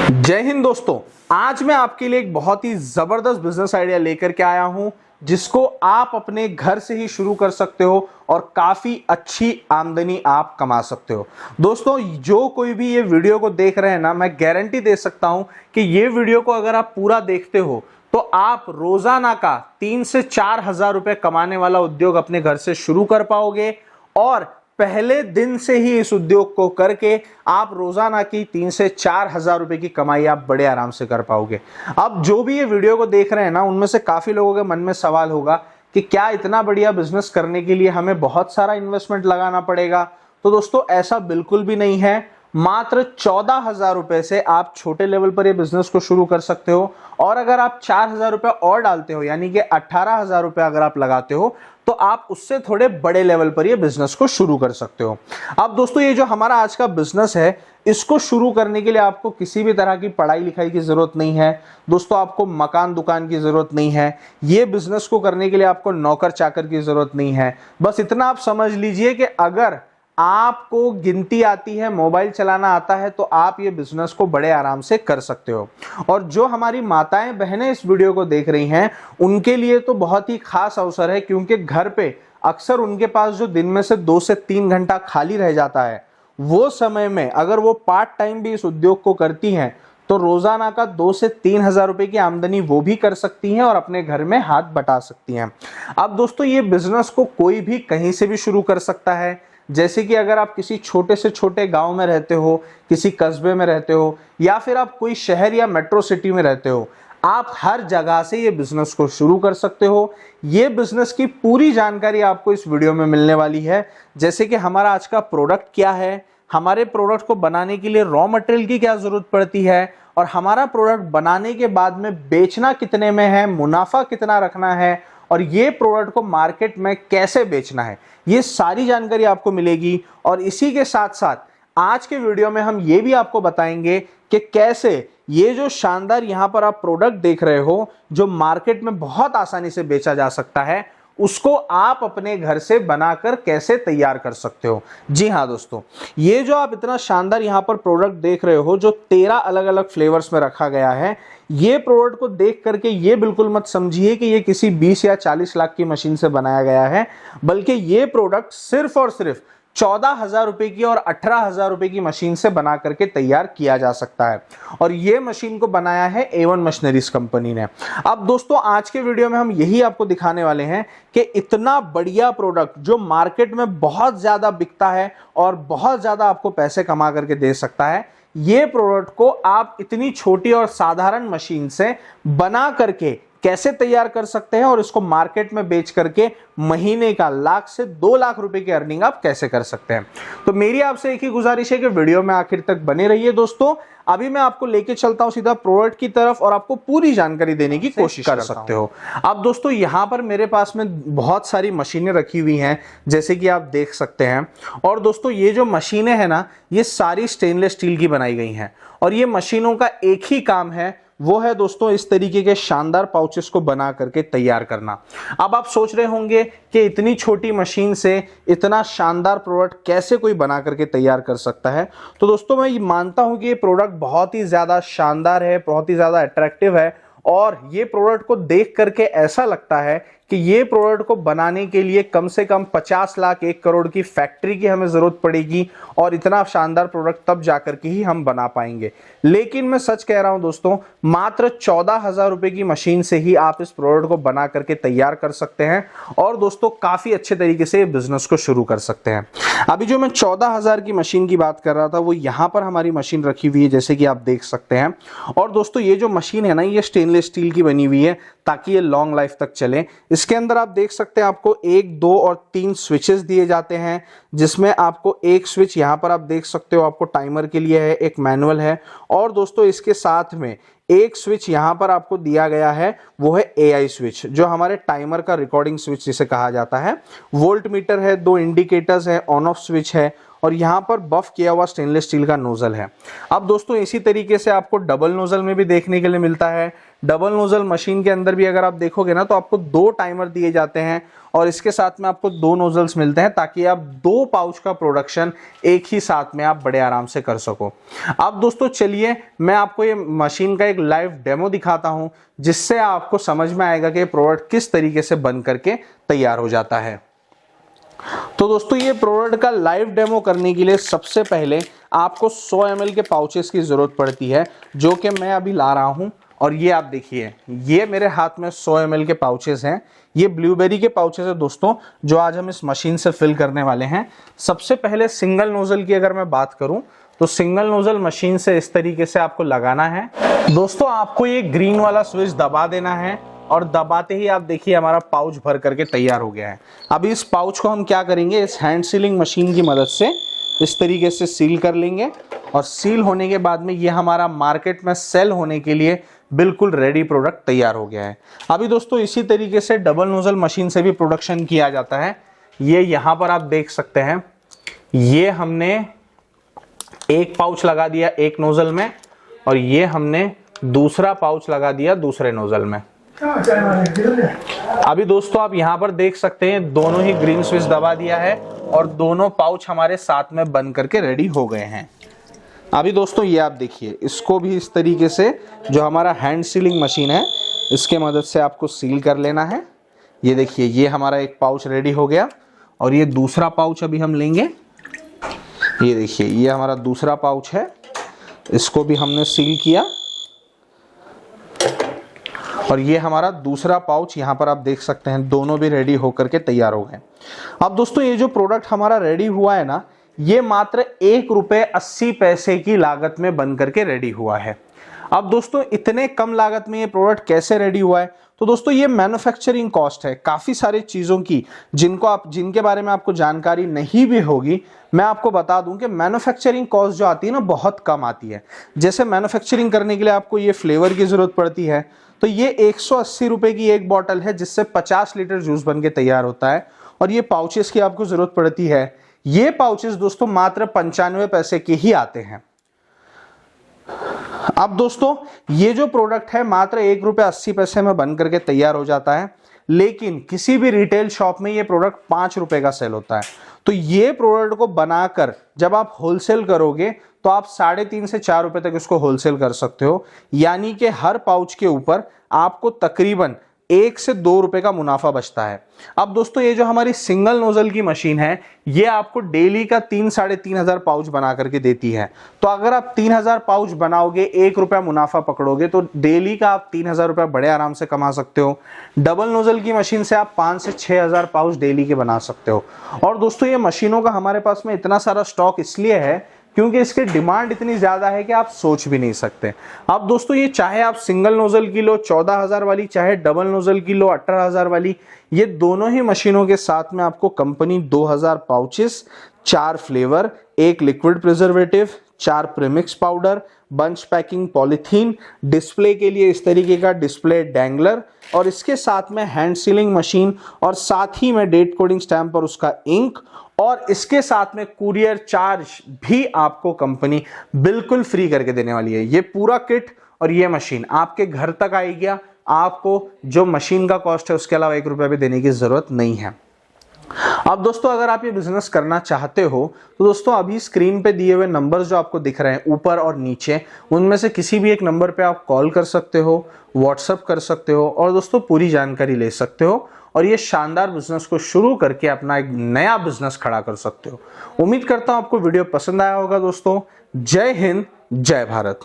जय हिंद दोस्तों। आज मैं आपके लिए एक बहुत ही जबरदस्त बिजनेस आइडिया लेकर के आया हूं जिसको आप अपने घर से ही शुरू कर सकते हो और काफी अच्छी आमदनी आप कमा सकते हो। दोस्तों, जो कोई भी ये वीडियो को देख रहे हैं ना, मैं गारंटी दे सकता हूं कि ये वीडियो को अगर आप पूरा देखते हो तो आप रोजाना का 3 से 4 हजार रुपए कमाने वाला उद्योग अपने घर से शुरू कर पाओगे और पहले दिन से ही इस उद्योग को करके आप रोजाना की 3 से 4 हजार रुपए की कमाई आप बड़े आराम से कर पाओगे। अब जो भी ये वीडियो को देख रहे हैं ना, उनमें से काफी लोगों के मन में सवाल होगा कि क्या इतना बढ़िया बिजनेस करने के लिए हमें बहुत सारा इन्वेस्टमेंट लगाना पड़ेगा। तो दोस्तों, ऐसा बिल्कुल भी नहीं है। मात्र 14,000 रुपए से आप छोटे लेवल पर ये बिजनेस को शुरू कर सकते हो और अगर आप 4,000 रुपए और डालते हो, यानी कि 18,000 रुपए अगर आप लगाते हो, तो आप उससे थोड़े बड़े लेवल पर ये बिजनेस को शुरू कर सकते हो। अब दोस्तों, ये जो हमारा आज का बिजनेस है, इसको शुरू करने के लिए आपको किसी भी तरह की पढ़ाई लिखाई की जरूरत नहीं है। दोस्तों, आपको मकान दुकान की जरूरत नहीं है। ये बिजनेस को करने के लिए आपको नौकर चाकर की जरूरत नहीं है। बस इतना आप समझ लीजिए कि अगर आपको गिनती आती है, मोबाइल चलाना आता है, तो आप ये बिजनेस को बड़े आराम से कर सकते हो। और जो हमारी माताएं बहनें इस वीडियो को देख रही हैं, उनके लिए तो बहुत ही खास अवसर है, क्योंकि घर पे अक्सर उनके पास जो दिन में से 2 से 3 घंटा खाली रह जाता है, वो समय में अगर वो पार्ट टाइम भी इस उद्योग को करती हैं तो रोजाना का 2 से 3 हजार रुपए की आमदनी वो भी कर सकती हैं और अपने घर में हाथ बटा सकती हैं। अब दोस्तों, ये बिजनेस को कोई भी कहीं से भी शुरू कर सकता है। जैसे कि अगर आप किसी छोटे से छोटे गांव में रहते हो, किसी कस्बे में रहते हो, या फिर आप कोई शहर या मेट्रो सिटी में रहते हो, आप हर जगह से ये बिजनेस को शुरू कर सकते हो। ये बिजनेस की पूरी जानकारी आपको इस वीडियो में मिलने वाली है। जैसे कि हमारा आज का प्रोडक्ट क्या है, हमारे प्रोडक्ट को बनाने के लिए रॉ मटेरियल की क्या जरूरत पड़ती है, और हमारा प्रोडक्ट बनाने के बाद में बेचना कितने में है, मुनाफा कितना रखना है, और ये प्रोडक्ट को मार्केट में कैसे बेचना है, ये सारी जानकारी आपको मिलेगी। और इसी के साथ साथ आज के वीडियो में हम ये भी आपको बताएंगे कि कैसे ये जो शानदार यहां पर आप प्रोडक्ट देख रहे हो, जो मार्केट में बहुत आसानी से बेचा जा सकता है, उसको आप अपने घर से बनाकर कैसे तैयार कर सकते हो। जी हाँ दोस्तों, ये जो आप इतना शानदार यहाँ पर प्रोडक्ट देख रहे हो, जो 13 अलग अलग फ्लेवर्स में रखा गया है, ये प्रोडक्ट को देख करके ये बिल्कुल मत समझिए कि ये किसी 20 या 40 लाख की मशीन से बनाया गया है, बल्कि ये प्रोडक्ट सिर्फ और सिर्फ 14,000 रुपए की और 18,000 रुपए की मशीन से बना करके तैयार किया जा सकता है। और ये मशीन को बनाया है A1 मशीनरीज कंपनी ने। अब दोस्तों, आज के वीडियो में हम यही आपको दिखाने वाले हैं कि इतना बढ़िया प्रोडक्ट जो मार्केट में बहुत ज्यादा बिकता है और बहुत ज्यादा आपको पैसे कमा करके दे सकता है, ये प्रोडक्ट को आप इतनी छोटी और साधारण मशीन से बना करके कैसे तैयार कर सकते हैं और इसको मार्केट में बेच करके महीने का 1 लाख से 2 लाख रुपए की अर्निंग आप कैसे कर सकते हैं। तो मेरी आपसे एक ही गुजारिश है कि वीडियो में आखिर तक बने रहिए। दोस्तों, अभी मैं आपको लेके चलता हूं सीधा प्रोडक्ट की तरफ और आपको पूरी जानकारी देने की कोशिश कर सकते हो। अब दोस्तों, यहां पर मेरे पास में बहुत सारी मशीनें रखी हुई हैं, जैसे कि आप देख सकते हैं। और दोस्तों, ये जो मशीनें हैं ना, ये सारी स्टेनलेस स्टील की बनाई गई हैं और ये मशीनों का एक ही काम है, वो है दोस्तों इस तरीके के शानदार पाउचेस को बना करके तैयार करना। अब आप सोच रहे होंगे कि इतनी छोटी मशीन से इतना शानदार प्रोडक्ट कैसे कोई बना करके तैयार कर सकता है। तो दोस्तों, मैं ये मानता हूं कि ये प्रोडक्ट बहुत ही ज्यादा शानदार है, बहुत ही ज्यादा अट्रैक्टिव है और ये प्रोडक्ट को देख करके ऐसा लगता है कि ये प्रोडक्ट को बनाने के लिए कम से कम 50 लाख 1 करोड़ की फैक्ट्री की हमें जरूरत पड़ेगी और इतना शानदार प्रोडक्ट तब जाकर के ही हम बना पाएंगे। लेकिन मैं सच कह रहा हूं दोस्तों, मात्र 14,000 रुपए की मशीन से ही आप इस प्रोडक्ट को बना करके तैयार कर सकते हैं और दोस्तों काफी अच्छे तरीके से बिजनेस को शुरू कर सकते हैं। अभी जो मैं 14,000 की मशीन की बात कर रहा था, वो यहां पर हमारी मशीन रखी हुई है, जैसे कि आप देख सकते हैं। और दोस्तों, ये जो मशीन है ना, ये स्टेनलेस स्टील की बनी हुई है ताकि ये लॉन्ग लाइफ तक चले। इसके अंदर आप देख सकते हैं आपको 1, 2 और 3 स्विचेस दिए जाते हैं, जिसमें आपको एक स्विच यहां पर आप देख सकते हो आपको टाइमर के लिए है, एक मैनुअल है। और दोस्तों, इसके साथ में एक स्विच यहां पर आपको दिया गया है, वो है AI स्विच, जो हमारे टाइमर का रिकॉर्डिंग स्विच जिसे कहा जाता है। वोल्ट मीटर है, 2 इंडिकेटर्स है, ऑन ऑफ स्विच है और यहाँ पर बफ किया हुआ स्टेनलेस स्टील का नोजल है। अब दोस्तों इसी तरीके से आपको डबल नोजल में भी देखने के लिए मिलता है। डबल नोजल मशीन के अंदर भी अगर आप देखोगे ना तो आपको 2 टाइमर दिए जाते हैं और इसके साथ में आपको 2 नोजल्स मिलते हैं ताकि आप 2 पाउच का प्रोडक्शन एक ही साथ में आप बड़े आराम से कर सको। अब दोस्तों चलिए मैं आपको ये मशीन का एक लाइव डेमो दिखाता हूं जिससे आपको समझ में आएगा कि प्रोडक्ट किस तरीके से बन करके तैयार हो जाता है। तो दोस्तों ये प्रोडक्ट का लाइव डेमो करने के लिए सबसे पहले आपको 100 ml के पाउचेस की जरूरत पड़ती है जो कि मैं अभी ला रहा हूं। और ये आप देखिए, ये मेरे हाथ में 100 ml के पाउचेस हैं। ये ब्लूबेरी के पाउचेस है दोस्तों जो आज हम इस मशीन से फिल करने वाले हैं। सबसे पहले सिंगल नोजल की अगर मैं बात करूं तो सिंगल नोजल मशीन से इस तरीके से आपको लगाना है। दोस्तों आपको ये ग्रीन वाला स्विच दबा देना है और दबाते ही आप देखिए हमारा पाउच भर करके तैयार हो गया है। अभी इस पाउच को हम क्या करेंगे, इस हैंड सीलिंग मशीन की मदद से इस तरीके से सील कर लेंगे और सील होने के बाद में ये हमारा मार्केट में सेल होने के लिए बिल्कुल रेडी प्रोडक्ट तैयार हो गया है। अभी दोस्तों इसी तरीके से डबल नोजल मशीन से भी प्रोडक्शन किया जाता है। ये यहाँ पर आप देख सकते हैं, ये हमने एक पाउच लगा दिया एक नोजल में और ये हमने दूसरा पाउच लगा दिया दूसरे नोजल में। अभी दोस्तों आप यहाँ पर देख सकते हैं दोनों ही ग्रीन स्विच दबा दिया है और दोनों पाउच हमारे साथ में बन करके रेडी हो गए हैं। अभी दोस्तों ये आप देखिए, इसको भी इस तरीके से जो हमारा हैंड सीलिंग मशीन है इसके मदद से आपको सील कर लेना है। ये देखिए, ये हमारा एक पाउच रेडी हो गया और ये दूसरा पाउच अभी हम लेंगे। ये देखिए, ये हमारा दूसरा पाउच है, इसको भी हमने सील किया और ये हमारा दूसरा पाउच यहाँ पर आप देख सकते हैं दोनों भी रेडी होकर के तैयार हो गए। अब दोस्तों ये जो प्रोडक्ट हमारा रेडी हुआ है ना, ये मात्र ₹1.80 की लागत में बन करके रेडी हुआ है। अब दोस्तों इतने कम लागत में ये प्रोडक्ट कैसे रेडी हुआ है, तो दोस्तों ये मैन्युफैक्चरिंग कॉस्ट है काफी सारी चीजों की जिनके बारे में आपको जानकारी नहीं भी होगी। मैं आपको बता दूं कि मैन्युफैक्चरिंग कॉस्ट जो आती है ना बहुत कम आती है। जैसे मैन्युफैक्चरिंग करने के लिए आपको ये फ्लेवर की जरूरत पड़ती है, तो ये 180 रुपए की एक बॉटल है जिससे 50 लीटर जूस बन के तैयार होता है। और ये पाउचेस की आपको जरूरत पड़ती है, ये पाउचेस दोस्तों मात्र 95 पैसे के ही आते हैं। अब दोस्तों ये जो प्रोडक्ट है मात्र ₹1.80 में बन करके तैयार हो जाता है, लेकिन किसी भी रिटेल शॉप में ये प्रोडक्ट ₹5 का सेल होता है। तो ये प्रोडक्ट को बनाकर जब आप होलसेल करोगे तो आप 3.5 से 4 रुपए तक इसको होलसेल कर सकते हो, यानी कि हर पाउच के ऊपर आपको तकरीबन 1 से 2 रुपए का मुनाफा बचता है। अब दोस्तों ये जो हमारी सिंगल नोजल की मशीन है ये आपको डेली का 3-3.5 हजार पाउच बना करके देती है। तो अगर आप 3000 पाउच बनाओगे, 1 रुपया मुनाफा पकड़ोगे तो डेली का आप 3000 रुपया बड़े आराम से कमा सकते हो। डबल नोजल की मशीन से आप 5 से 6 हजार पाउच डेली के बना सकते हो। और दोस्तों ये मशीनों का हमारे पास में इतना सारा स्टॉक इसलिए है क्योंकि इसकी डिमांड इतनी ज्यादा है कि आप सोच भी नहीं सकते। अब दोस्तों ये चाहे आप सिंगल नोजल की लो 14,000 वाली, चाहे डबल नोजल की लो 18,000 वाली, ये दोनों ही मशीनों के साथ में आपको company 2000 pouches, 4 flavour, 1 liquid preservative, 4 premix powder, bunch packing polythene, display के लिए इस तरीके का डिस्प्ले डैंगलर और इसके साथ में हैंड सीलिंग मशीन और साथ ही में डेट कोडिंग स्टैम्प पर उसका इंक और इसके साथ में कुरियर चार्ज भी आपको कंपनी बिल्कुल फ्री करके देने वाली है। ये पूरा किट और ये मशीन आपके घर तक आएगी। आपको जो मशीन का कॉस्ट है उसके अलावा 1 रुपया भी देने की जरूरत नहीं है। अब दोस्तों अगर आप ये बिजनेस करना चाहते हो तो दोस्तों अभी स्क्रीन पे दिए हुए नंबर्स जो आपको दिख रहे हैं ऊपर और नीचे, उनमें से किसी भी एक नंबर पे आप कॉल कर सकते हो, व्हाट्सएप कर सकते हो और दोस्तों पूरी जानकारी ले सकते हो और ये शानदार बिजनेस को शुरू करके अपना एक नया बिजनेस खड़ा कर सकते हो। उम्मीद करता हूं आपको वीडियो पसंद आया होगा दोस्तों। जय हिंद, जय भारत।